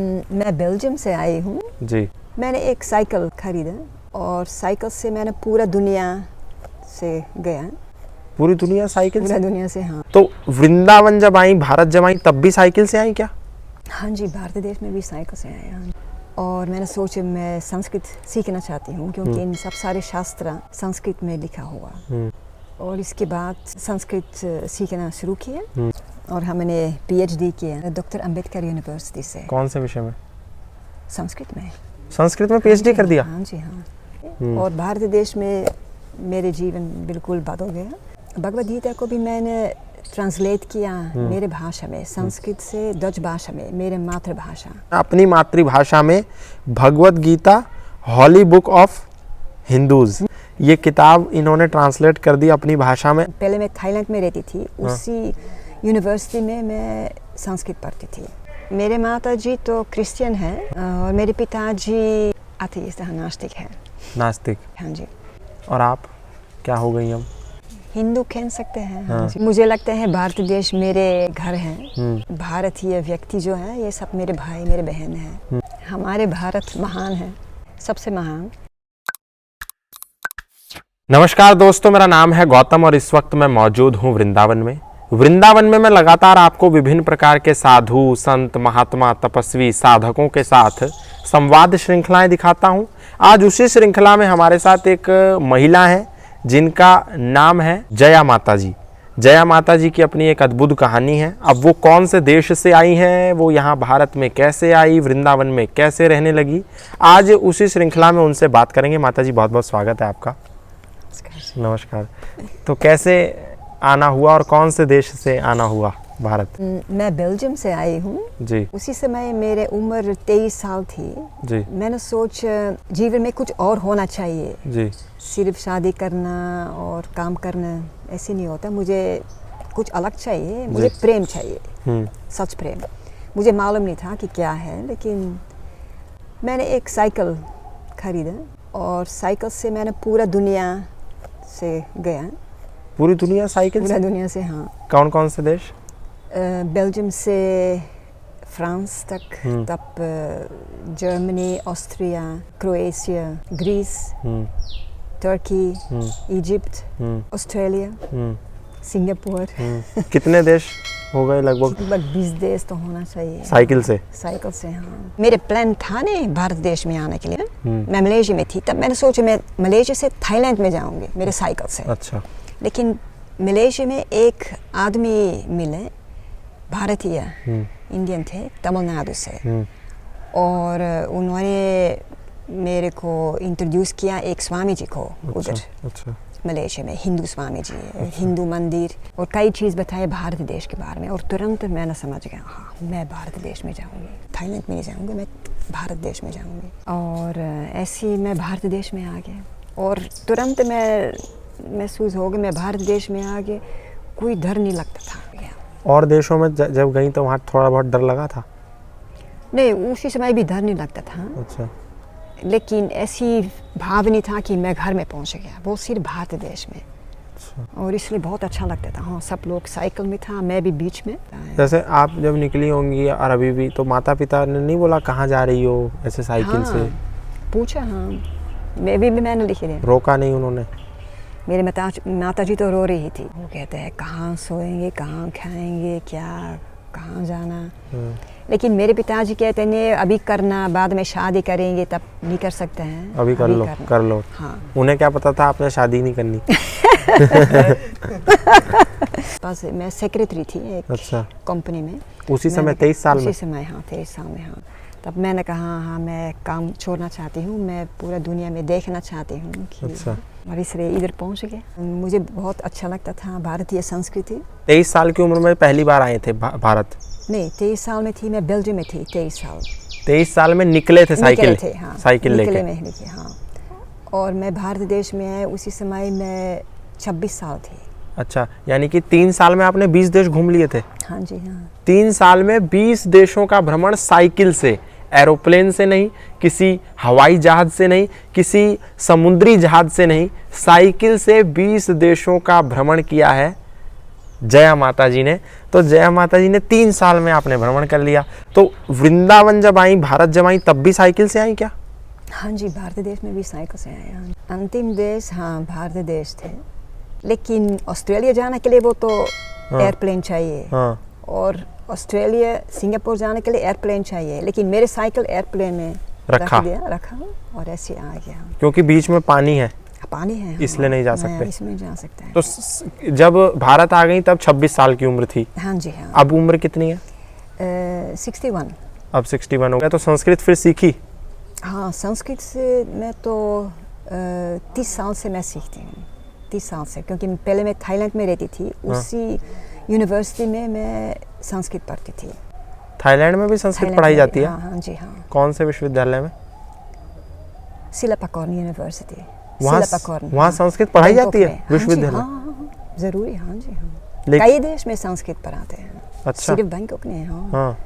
मैं बेल्जियम से आई हूँ जी। मैंने एक साइकिल खरीदा और साइकिल से मैंने पूरा दुनिया से गया। पूरी दुनिया साइकिल पूरा से? दुनिया से, हाँ। तो वृंदावन जब आई, भारत जब आई, तब भी साइकिल से आई क्या? हाँ जी, भारत देश में भी साइकिल से आया। हाँ। और मैंने सोचा मैं संस्कृत सीखना चाहती हूँ क्योंकि इन सब सारे शास्त्र संस्कृत में लिखा हुआ। और इसके बाद संस्कृत सीखना शुरू किया और हमने PhD किया डॉक्टर अंबेडकर यूनिवर्सिटी से। कौन से विषय में? संस्कृत में। संस्कृत में PhD कर दिया? हाँ जी, हाँ। और भारत देश में मेरे जीवन बिल्कुल बदल गया। भगवद गीता को भी मैंने ट्रांसलेट किया मेरे भाषा में, संस्कृत से डच भाषा में, मेरे मातृभाषा। अपनी मातृभाषा में भगवद गीता, हॉली बुक ऑफ हिंदूज, ये किताब इन्होंने ट्रांसलेट कर दी अपनी भाषा में। पहले मैं थाईलैंड में रहती थी, उसी यूनिवर्सिटी में मैं संस्कृत पढ़ती थी। मेरे माता जी तो क्रिश्चियन हैं और मेरे पिताजी एथीस्ट हैं, नास्तिक हैं। नास्तिक? हाँ जी। और आप क्या हो गई अब? हिंदू कह सकते हैं। हाँ जी। मुझे लगता है भारत देश मेरे घर है। भारतीय व्यक्ति जो है ये सब मेरे भाई मेरे बहन हैं। हमारे भारत महान है, सबसे महान। नमस्कार दोस्तों, मेरा नाम है गौतम और इस वक्त मैं मौजूद हूँ वृंदावन में। वृंदावन में मैं लगातार आपको विभिन्न प्रकार के साधु, संत, महात्मा, तपस्वी, साधकों के साथ संवाद श्रृंखलाएं दिखाता हूँ। आज उसी श्रृंखला में हमारे साथ एक महिला है जिनका नाम है जया माता जी। जया माता जी की अपनी एक अद्भुत कहानी है। अब वो कौन से देश से आई हैं, वो यहाँ भारत में कैसे आई, वृंदावन में कैसे रहने लगी, आज उसी श्रृंखला में उनसे बात करेंगे। माता जी बहुत बहुत स्वागत है आपका। नमस्कार। तो कैसे आना हुआ और कौन से देश से आना हुआ भारत? मैं बेल्जियम से आई हूँ जी। उसी समय मेरे उम्र 23 साल थी जी। मैंने सोच जीवन में कुछ और होना चाहिए जी। सिर्फ शादी करना और काम करना ऐसे नहीं होता। मुझे कुछ अलग चाहिए, मुझे प्रेम चाहिए, सच प्रेम। मुझे मालूम नहीं था कि क्या है, लेकिन मैंने एक साइकिल खरीदा और साइकिल से मैंने पूरा दुनिया से गया। पूरी दुनिया साइकिल पूरा से? दुनिया से, हाँ। कौन कौन से देश? बेल्जियम से फ्रांस तक, तब जर्मनी, ऑस्ट्रिया, क्रोएशिया, ग्रीस, तुर्की, इजिप्ट, ऑस्ट्रेलिया, सिंगापुर। कितने देश हो गए लगभग? 20 देश तो होना चाहिए। साइकिल से? साइकिल से, हाँ। मेरे प्लान था नहीं भारत देश में आने के लिए। मैं मलेशिया में थी, तब मैंने सोचा मैं मलेशिया से थाईलैंड में जाऊंगी मेरे साइकिल से। अच्छा। लेकिन मलेशिया में एक आदमी मिले, भारतीय इंडियन थे, तमिलनाडु से, और उन्होंने मेरे को इंट्रोड्यूस किया एक स्वामी जी को उधर। अच्छा। मलेशिया में हिंदू स्वामी जी, हिंदू मंदिर और कई चीज़ बताए भारत देश के बारे में। और तुरंत मैंने समझ गया, हाँ मैं भारत देश में जाऊंगी, थाईलैंड में नहीं जाऊंगी, मैं भारत देश में जाऊंगी। और ऐसे ही मैं भारत देश में आ गया और तुरंत मैं महसूस हो गया मैं भारत देश में आ गए, कोई डर नहीं लगता था। और देशों में जब गई तो वहाँ थोड़ा बहुत डर लगा था? नहीं, उसी समय भी डर नहीं लगता था। अच्छा। लेकिन ऐसी भाव नहीं था कि मैं घर में पहुँच गया, वो सिर्फ भारत देश में। अच्छा। और इसलिए बहुत अच्छा लगता था। हाँ, सब लोग साइकिल में था, मैं भी बीच में। जैसे आप जब निकली होंगी और अभी भी, तो माता पिता ने नहीं बोला कहाँ जा रही हो ऐसे साइकिल से? पूछा, हाँ। मैंने लिखी है। रोका नहीं उन्होंने? मेरे माता जी तो रो रही थी। वो कहते हैं कहाँ सोएंगे, कहाँ खाएंगे, क्या, कहाँ जाना। लेकिन मेरे पिताजी कहते हैं अभी करना, बाद में शादी करेंगे तब नहीं कर सकते हैं, अभी कर लो। हाँ। उन्हें क्या पता था आपने शादी नहीं करनी? बस मैं सेक्रेटरी थी एक कंपनी में। उसी समय 23 साल में? उसी समय, हाँ, 23 साल में, हाँ। तब मैंने कहा हाँ मैं काम छोड़ना चाहती हूँ, मैं पूरा दुनिया में देखना चाहती हूँ। अच्छा। और इसलिए इधर पहुँच गए। मुझे बहुत अच्छा लगता था भारतीय संस्कृति। 23 साल की उम्र में पहली बार आए थे भारत? नहीं, 23 साल में थी, मैं बेल्जियम में थी। 23 साल में निकले थे साइकिल? हाँ, साइकिल लेके? हाँ। और मैं भारत देश में आए उसी समय मैं 26 साल थी। अच्छा, यानी कि 3 साल में आपने 20 देश घूम लिए थे? हाँ जी, हाँ। 3 साल में 20 देशों का भ्रमण साइकिल से, एरोप्लेन से नहीं, किसी हवाई जहाज से नहीं, किसी समुद्री जहाज से नहीं, साइकिल से 20 देशों का भ्रमण किया है। जया माता जी ने। तो जया माता जी ने 3 साल में आपने भ्रमण कर लिया। तो वृंदावन जब आई, भारत जब आई, तब भी साइकिल से आई क्या? हाँ जी, भारत देश में भी साइकिल से आए। हाँ, अंतिम देश हाँ भारत देश थे, लेकिन ऑस्ट्रेलिया जाने के लिए वो तो एयरप्लेन चाहिए। हाँ। और ऑस्ट्रेलिया सिंगापुर जाने के लिए एयरप्लेन चाहिए, लेकिन मेरे साइकिल एयरप्लेन में रखा और ऐसे आ गया। क्योंकि बीच में पानी है, पानी है, इसलिए नहीं जा सकते। इसमें जा सकते हैं। तो जब भारत आ गई तब 26 साल की उम्र थी। हाँ जी हाँ। अब उम्र कितनी है? 61। अब 61 हो गया। तो संस्कृत फिर सीखी? हाँ, संस्कृत से मैं तो 30 साल से मैं सीखती हूँ। 30 साल से, क्योंकि पहले मैं थाईलैंड में रहती थी। उसी यूनिवर्सिटी में मैं संस्कृत पढ़ती थी। थाईलैंड में भी संस्कृत पढ़ाई जाती है? हाँ जी हाँ। कौन से विश्वविद्यालय में? सिलापाकॉर्न यूनिवर्सिटी। वहाँ संस्कृत पढ़ाई जाती है विश्वविद्यालय? हाँ, जरूरी। हाँ जी हाँ। कई देश में संस्कृत पढ़ाते हैं। अच्छा। सिर्फ बैंकॉक नहीं। हाँ,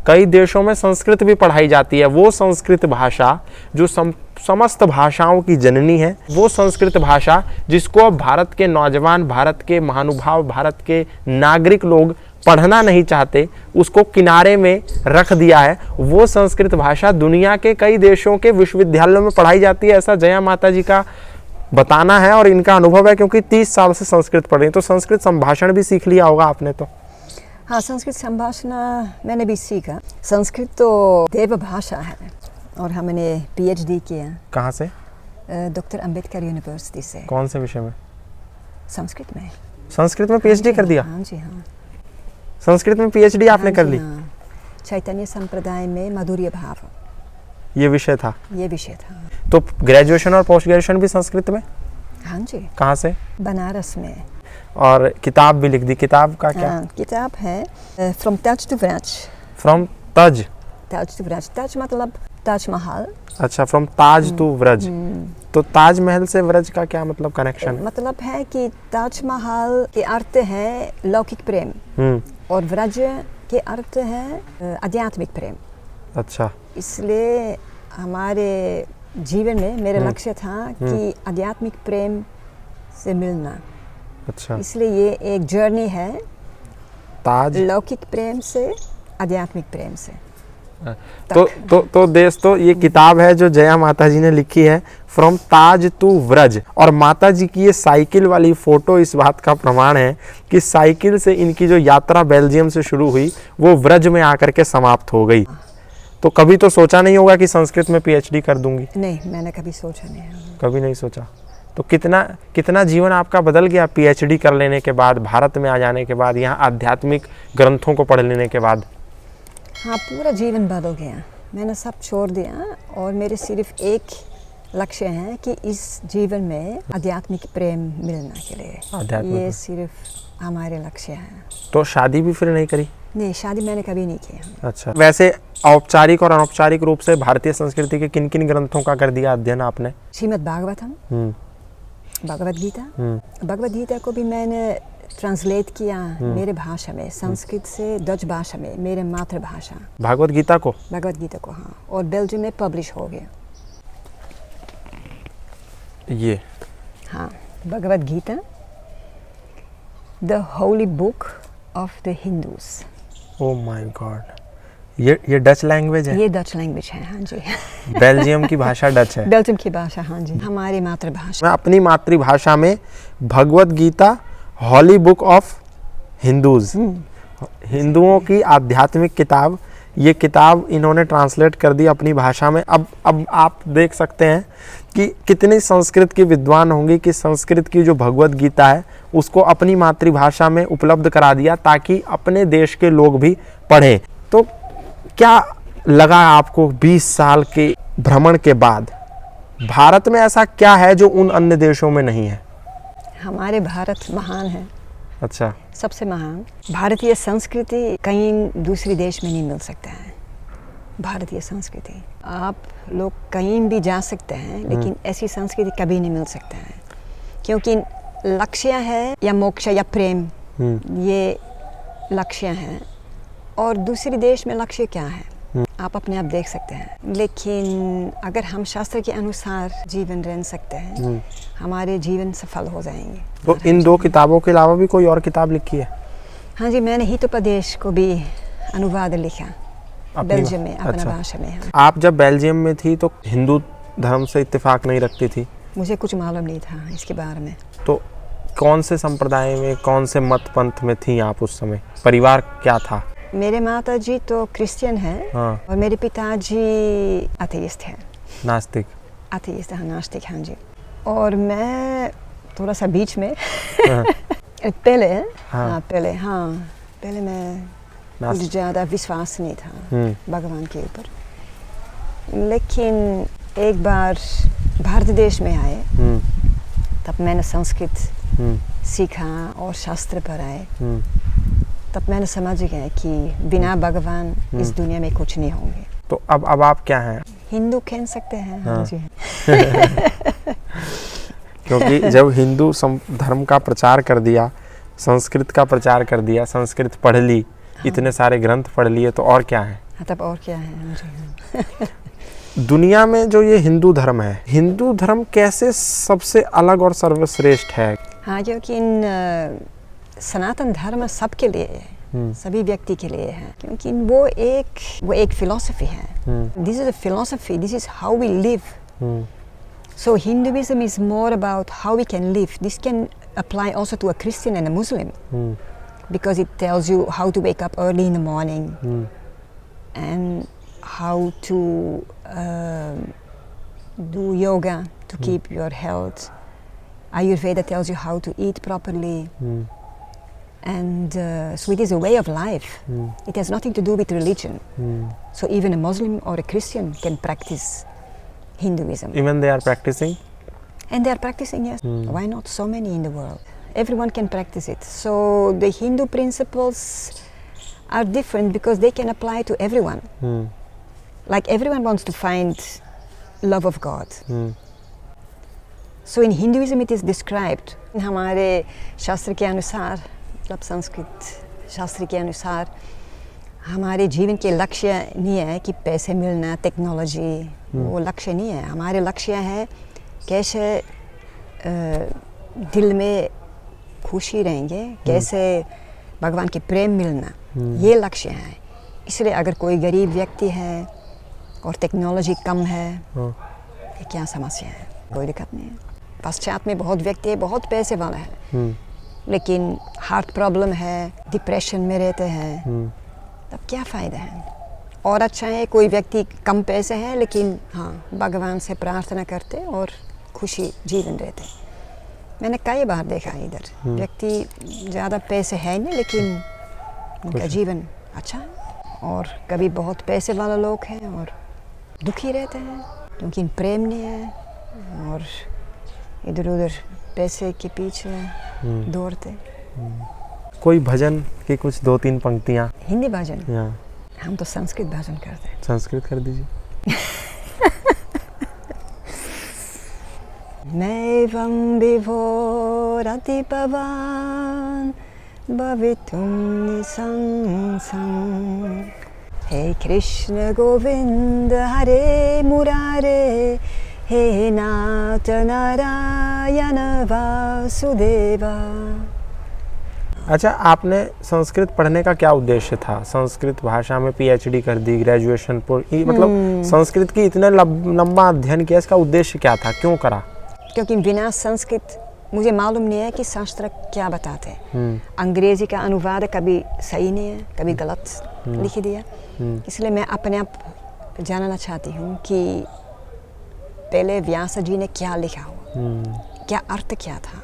कई देशों में संस्कृत भी पढ़ाई जाती है। वो संस्कृत भाषा जो समस्त भाषाओं की जननी है, वो संस्कृत भाषा जिसको अब भारत के नौजवान, भारत के महानुभाव, भारत के नागरिक लोग पढ़ना नहीं चाहते, उसको किनारे में रख दिया है। वो संस्कृत भाषा दुनिया के कई देशों के विश्वविद्यालयों में पढ़ाई जाती है, ऐसा जया माता जी का बताना है और इनका अनुभव है, क्योंकि 30 साल से संस्कृत पढ़ रही। तो संस्कृत संभाषण भी सीख लिया होगा आपने तो? हाँ, संस्कृत संभाषण मैंने भी सीखा। संस्कृत तो देव भाषा है और हमने PhD किया। कहाँ से? डॉक्टर अंबेडकर यूनिवर्सिटी से। कौन से विषय में? संस्कृत में। संस्कृत में PhD कर दिया? हाँ जी हाँ। संस्कृत में PhD आपने कर ली? हाँ। चैतन्य संप्रदाय में माधुर्य भाव, ये विषय था? ये विषय था। तो ग्रेजुएशन और पोस्ट ग्रेजुएशन भी संस्कृत में? हाँ जी। कहाँ से? बनारस में। और किताब भी लिख दी। किताब का क्या? किताब है फ्रॉम तज टू व्रज। फ्रॉम तज टू व्रज। तज मतलब ताजमहल। अच्छा, फ्रॉम ताज टू व्रज। तो ताजमहल से व्रज का क्या मतलब कनेक्शन? मतलब है कि ताजमहल के अर्थ है लौकिक प्रेम और व्रज के अर्थ है आध्यात्मिक प्रेम। अच्छा। इसलिए हमारे जीवन में मेरा लक्ष्य था कि आध्यात्मिक प्रेम से मिलना। अच्छा। इसलिए ये एक जर्नी है, ताज, लौकिक प्रेम से आध्यात्मिक प्रेम से। तो दोस्तों, ये किताब है जो जया माता जी ने लिखी है, फ्रॉम ताज टू व्रज। और माता जी की ये साइकिल वाली फोटो इस बात का प्रमाण है कि साइकिल से इनकी जो यात्रा बेल्जियम से शुरू हुई वो व्रज में आकर के समाप्त हो गई। तो कभी तो सोचा नहीं होगा कि संस्कृत में PhD कर दूंगी? नहीं, मैंने कभी सोचा नहीं। कभी नहीं सोचा। तो कितना जीवन आपका बदल गया PhD कर लेने के बाद, भारत में आ जाने के बाद, यहाँ आध्यात्मिक ग्रंथों को पढ़ लेने के बाद? हाँ, पूरा जीवन बदल गया। मैंने सब छोड़ दिया और मेरे सिर्फ एक लक्ष्य है कि इस जीवन में आध्यात्मिक प्रेम मिलना के लिए। ये सिर्फ हमारे लक्ष्य है। तो शादी भी फिर नहीं करी? नहीं, शादी मैंने कभी नहीं किया। अच्छा। वैसे औपचारिक और अनौपचारिक रूप से भारतीय संस्कृति के किन किन ग्रंथों का कर दिया अध्ययन आपने? श्रीमद् भागवतम, भगवद गीता। भगवद गीता को भी मैंने ट्रांसलेट किया मेरे भाषा में, संस्कृत से डच भाषा में, मेरे मातृभाषा। भगवद गीता को? भगवद गीता को, हाँ। और बेल्जियम में पब्लिश हो गया। ये हाँ, Bhagavad Gita, the holy book of the Hindus. Oh my God, ये डच लैंग्वेज है? ये डच लैंग्वेज है, हाँ जी। बेल्जियम की भाषा डच है? बेल्जियम की भाषा, हाँ जी, हमारी मातृभाषा। मैं अपनी मातृभाषा में भगवद गीता हॉली बुक ऑफ हिंदूज, हिंदुओं की आध्यात्मिक किताब, ये किताब इन्होंने ट्रांसलेट कर दी अपनी भाषा में। अब आप देख सकते हैं कि कितनी संस्कृत की विद्वान होंगी कि संस्कृत की जो भगवद गीता है उसको अपनी मातृभाषा में उपलब्ध करा दिया ताकि अपने देश के लोग भी पढ़ें। तो क्या लगा आपको 20 साल के भ्रमण के बाद, भारत में ऐसा क्या है जो उन अन्य देशों में नहीं है? हमारे भारत महान है। अच्छा। सबसे महान। भारतीय संस्कृति कहीं दूसरे देश में नहीं मिल सकता है। भारतीय संस्कृति आप लोग कहीं भी जा सकते हैं, लेकिन ऐसी संस्कृति कभी नहीं मिल सकता है, क्योंकि लक्ष्य है या मोक्ष या प्रेम, ये लक्ष्य है। और दूसरे देश में लक्ष्य क्या है? आप अपने आप देख सकते हैं। लेकिन अगर हम शास्त्र के अनुसार जीवन रह सकते हैं, हमारे जीवन सफल हो जाएंगे। तो इन 2 किताबों के अलावा भी कोई और किताब लिखी है? हाँ जी, मैंने हितोपदेश को भी अनुवाद लिखा बेल्जियम में, अपना अच्छा। भाषा में। हाँ। आप जब बेल्जियम में थी तो हिंदू धर्म से इत्तेफाक नहीं रखती थी? मुझे कुछ मालूम नहीं था इसके बारे में। तो कौन से संप्रदाय में, कौन से मत पंथ में थी आप उस समय? परिवार क्या था? मेरे माता जी तो क्रिश्चियन है, हाँ। और मेरे पिताजी अथेइस्ट है। नास्तिक? अथेइस्ट, हाँ, नास्तिक, हाँ जी। और मैं थोड़ा सा बीच में हाँ। पहले हाँ। पहले मैं कुछ ज़्यादा विश्वास नहीं था भगवान के ऊपर। लेकिन एक बार भारत देश में आए, तब मैंने संस्कृत सीखा और शास्त्र पढ़ाए। तब मैंने समझ गया कि बिना भगवान इस दुनिया में कुछ नहीं होंगे। तो अब आप क्या हैं? हिंदू कह सकते हैं। हाँ जी। क्योंकि जब हिंदू धर्म का प्रचार कर दिया, संस्कृत का प्रचार कर दिया, संस्कृत पढ़ ली, हाँ। इतने सारे ग्रंथ पढ़ लिए, तो और क्या है? हाँ, तब और क्या है मुझे। दुनिया में जो ये हिंदू धर्म है, हिंदू धर्म कैसे सबसे अलग और सर्वश्रेष्ठ है? हाँ, क्योंकि सनातन धर्म सबके लिए है, सभी व्यक्ति के लिए है, क्योंकि वो एक फिलॉसफी है। This is a philosophy, this is how we live. So Hinduism is more about how we can live. This can apply also to a Christian and a Muslim, because it tells you how to wake up early in the morning and how to do yoga to keep your health. Ayurveda tells you how to eat properly. And so it is a way of life. It has nothing to do with religion. So even a Muslim or a Christian can practice Hinduism. Even they are practicing? And they are practicing, yes. Why not? So many in the world. Everyone can practice it. So the Hindu principles are different because they can apply to everyone. Like everyone wants to find love of God. So in Hinduism it is described. हमारे शास्त्र के अनुसार, मतलब संस्कृत शास्त्र के अनुसार, हमारे जीवन के लक्ष्य नहीं है कि पैसे मिलना, टेक्नोलॉजी, वो लक्ष्य नहीं है। हमारे लक्ष्य है कैसे दिल में खुशी रहेंगे, कैसे भगवान के प्रेम मिलना, ये लक्ष्य है। इसलिए अगर कोई गरीब व्यक्ति है और टेक्नोलॉजी कम है, ये क्या समस्या है? कोई दिक्कत नहीं है। पश्चात में बहुत व्यक्ति है, बहुत पैसे वाला है, लेकिन हार्ट प्रॉब्लम है, डिप्रेशन में रहते हैं, तब क्या फ़ायदा है? और अच्छा है कोई व्यक्ति कम पैसे है, लेकिन हाँ भगवान से प्रार्थना करते और खुशी जीवन रहते। मैंने कई बार देखा इधर व्यक्ति ज़्यादा पैसे है नहीं, लेकिन उनका जीवन अच्छा है। और कभी बहुत पैसे वाले लोग हैं और दुखी रहते हैं क्योंकि प्रेम नहीं है और इधर उधर पैसे के पीछे दौड़ते। कोई भजन की कुछ 2-3 पंक्तियाँ? हिंदी भजन? हम तो संस्कृत भजन करते हैं। संस्कृत कर दीजिए। नैवं विभोरति पवन भवितुं निसंसं। हे कृष्ण गोविंद हरे मुरारे, हे नाथ नारायण वासुदेवा। अच्छा, आपने संस्कृत पढ़ने का क्या उद्देश्य था? संस्कृत भाषा में पीएचडी कर दी, ग्रेजुएशन पर, मतलब संस्कृत की इतना लंबा अध्ययन किया, इसका उद्देश्य क्या था, क्यों करा? क्योंकि बिना संस्कृत मुझे मालूम नहीं है कि शास्त्र क्या बताते हैं। अंग्रेजी का अनुवाद कभी सही नहीं है, कभी गलत लिख दिया। इसलिए मैं अपने आप जानना चाहती हूँ कि पहले व्यास जी ने क्या लिखा हुआ, क्या अर्थ क्या था।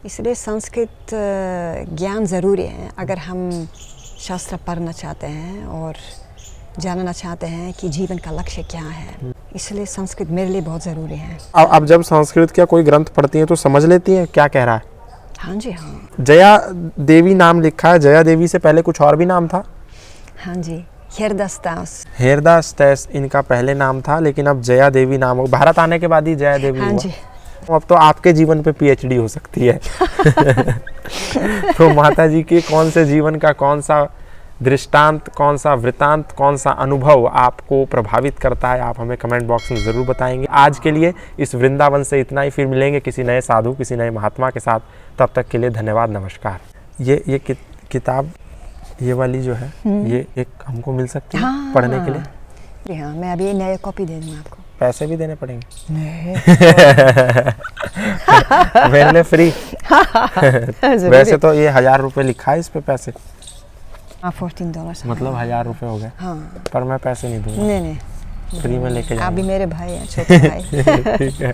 इसलिए संस्कृत ज्ञान ज़रूरी है अगर हम शास्त्र पढ़ना चाहते हैं और जानना चाहते हैं कि जीवन का लक्ष्य क्या है। इसलिए संस्कृत मेरे लिए बहुत ज़रूरी है। अब जब संस्कृत का कोई ग्रंथ पढ़ती हैं तो समझ लेती हैं क्या कह रहा है? हाँ जी, हाँ। जया देवी नाम लिखा है, जया देवी से पहले कुछ और भी नाम था? हाँ जी, हेरदास। हेरदास इनका पहले नाम था, लेकिन अब जया देवी नाम हो, भारत आने के बाद ही जया देवी हाँ हुआ। जी। अब तो आपके जीवन पे पीएचडी हो सकती है। तो माता जी के कौन से जीवन का कौन सा दृष्टांत, कौन सा वृतांत, कौन सा अनुभव आपको प्रभावित करता है, आप हमें कमेंट बॉक्स में ज़रूर बताएंगे। आज के लिए इस वृंदावन से इतना ही, फिर मिलेंगे किसी नए साधु, किसी नए महात्मा के साथ। तब तक के लिए धन्यवाद, नमस्कार। ये किताब, ये वाली जो है, ये एक हमको मिल सकती है पढ़ने के लिए? हाँ, मैं अभी नया कॉपी दे दूँगा आपको। पैसे भी देने पड़ेंगे? नहीं। मेरे लिए फ्री। वैसे तो ये 1000 रुपये लिखा है इस पे पैसे। $14 मतलब 1000 रुपये हो गए। हाँ। पर मैं पैसे नहीं दूंगा। नहीं, फ्री में लेके जाऊंगा। आप भी मेरे भाई हैं, छोटे भाई। ठीक है।